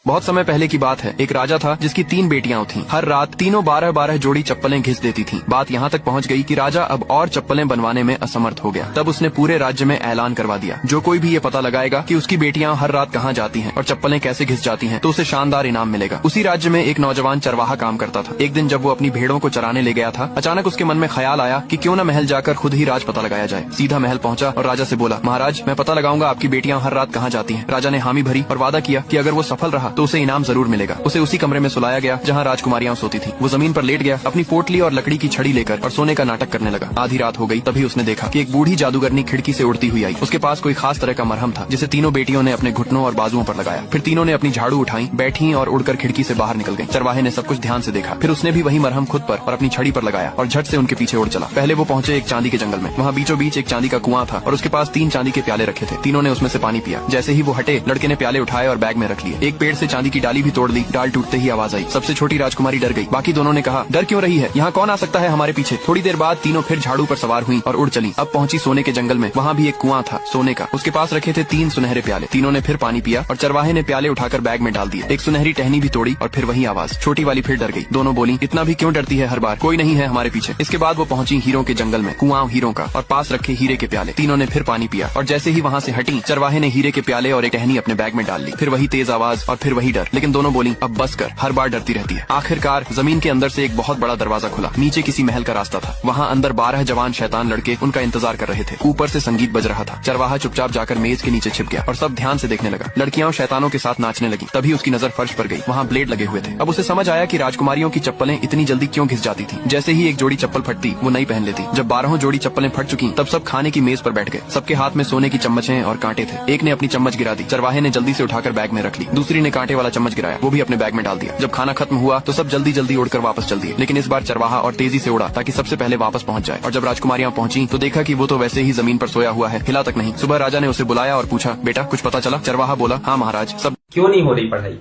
बहुत समय पहले की बात है। एक राजा था जिसकी 3 बेटियां थीं। हर रात तीनों 12-12 जोड़ी चप्पलें घिस देती थीं। बात यहाँ तक पहुँच गई कि राजा अब और चप्पलें बनवाने में असमर्थ हो गया। तब उसने पूरे राज्य में ऐलान करवा दिया, जो कोई भी ये पता लगाएगा कि उसकी बेटियां हर रात कहाँ जाती हैं और चप्पलें कैसे घिस जाती हैं, तो उसे शानदार इनाम मिलेगा। उसी राज्य में एक नौजवान चरवाहा काम करता था। एक दिन जब वो अपनी भेड़ों को चराने ले गया था, अचानक उसके मन में ख्याल आया कि क्यों न महल जाकर खुद ही राज पता लगाया जाए। सीधा महल पहुंचा और राजा से बोला, महाराज, मैं पता लगाऊंगा आपकी बेटियां हर रात कहाँ जाती हैं। राजा ने हामी भरी और वादा किया कि अगर वो सफल रहा तो उसे इनाम जरूर मिलेगा। उसे उसी कमरे में सुलाया गया जहाँ राजकुमारियां सोती थी। वो जमीन पर लेट गया, अपनी पोटली और लकड़ी की छड़ी लेकर और सोने का नाटक करने लगा। आधी रात हो गई, तभी उसने देखा कि एक बूढ़ी जादूगरनी खिड़की से उड़ती हुई आई। उसके पास कोई खास तरह का मरहम था जिसे तीनों बेटियों ने अपने घुटनों और बाजुओं पर लगाया। फिर तीनों ने अपनी झाड़ू उठाई, बैठी और उड़कर खिड़की से बाहर निकल गई। चरवाहे ने सब कुछ ध्यान से देखा। फिर उसने भी वही मरहम खुद पर और अपनी छड़ी पर लगाया और झट से उनके पीछे उड़ चला। पहले वो पहुंचे एक चांदी के जंगल में। वहाँ बीचों बीच एक चांदी का कुआं था और उसके पास 3 चांदी के प्याले रखे थे। तीनों ने उसमें से पानी पिया। जैसे ही वो हटे, लड़के ने प्याले उठाए और बैग में रख लिए। एक पेड़ से चांदी की डाली भी तोड़ ली। डाल टूटते ही आवाज आई। सबसे छोटी राजकुमारी डर गई। बाकी दोनों ने कहा, डर क्यों रही है, यहाँ कौन आ सकता है हमारे पीछे। थोड़ी देर बाद तीनों फिर झाड़ू पर सवार हुई और उड़ चली। अब पहुंची सोने के जंगल में। वहाँ भी एक कुआं था सोने का। उसके पास रखे थे 3 सुनहरे प्याले। तीनों ने फिर पानी पिया और चरवाहे ने प्याले उठाकर बैग में डाल दिए। एक सुनहरी टहनी भी तोड़ी और फिर वही आवाज। छोटी वाली फिर डर गई। दोनों बोली, इतना भी क्यों डरती है हर बार, कोई नहीं है हमारे पीछे। इसके बाद वो पहुंची हीरों के जंगल में। कुआं हीरों का और पास रखे हीरे के प्याले। तीनों ने फिर पानी पिया और जैसे ही वहाँ से हटी, चरवाहे ने हीरे के प्याले और एक टहनी अपने बैग में डाल ली। फिर वही तेज आवाज और फिर वही डर। लेकिन दोनों बोली, अब बस कर, हर बार डरती रहती है। आखिरकार जमीन के अंदर से एक बहुत बड़ा दरवाजा खुला। नीचे किसी महल का रास्ता था। वहाँ अंदर 12 जवान शैतान लड़के उनका इंतजार कर रहे थे। ऊपर से संगीत बज रहा था। चरवाहा चुपचाप जाकर मेज के नीचे छिप गया और सब ध्यान से देखने लगा। लड़कियां शैतानों के साथ नाचने लगी। तभी उसकी नजर फर्श पर गई। वहाँ ब्लेड लगे हुए थे। अब उसे समझ आया कि राजकुमारियों की चप्पलें इतनी जल्दी क्यों घिस जाती थी। जैसे ही एक जोड़ी चप्पल फटती, वो नई पहन लेती। जब 12 जोड़ी चप्पलें फट चुकी, तब सब खाने की मेज पर बैठ गए। सबके हाथ में सोने की चम्मचें और कांटे थे। एक ने अपनी चम्मच गिरा दी। चरवाहे ने जल्दी से उठाकर बैग में रख ली। दूसरी ने कांटे वाला चम्मच गिराया, वो भी अपने बैग में डाल दिया। जब खाना खत्म हुआ तो सब जल्दी जल्दी उड़कर वापस चल दिए। लेकिन इस बार चरवाहा और तेजी से उड़ा ताकि सबसे पहले वापस पहुंच जाए। और जब राजकुमारियां पहुंची तो देखा कि वो तो वैसे ही जमीन पर सोया हुआ है, हिला तक नहीं। सुबह राजा ने उसे बुलाया और पूछा, बेटा कुछ पता चला। चरवाहा बोला, हाँ महाराज, सब। क्यों नहीं हो रही पढ़ाई?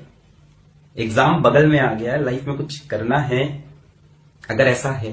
एग्जाम बगल में आ गया है, लाइफ में कुछ करना है। अगर ऐसा है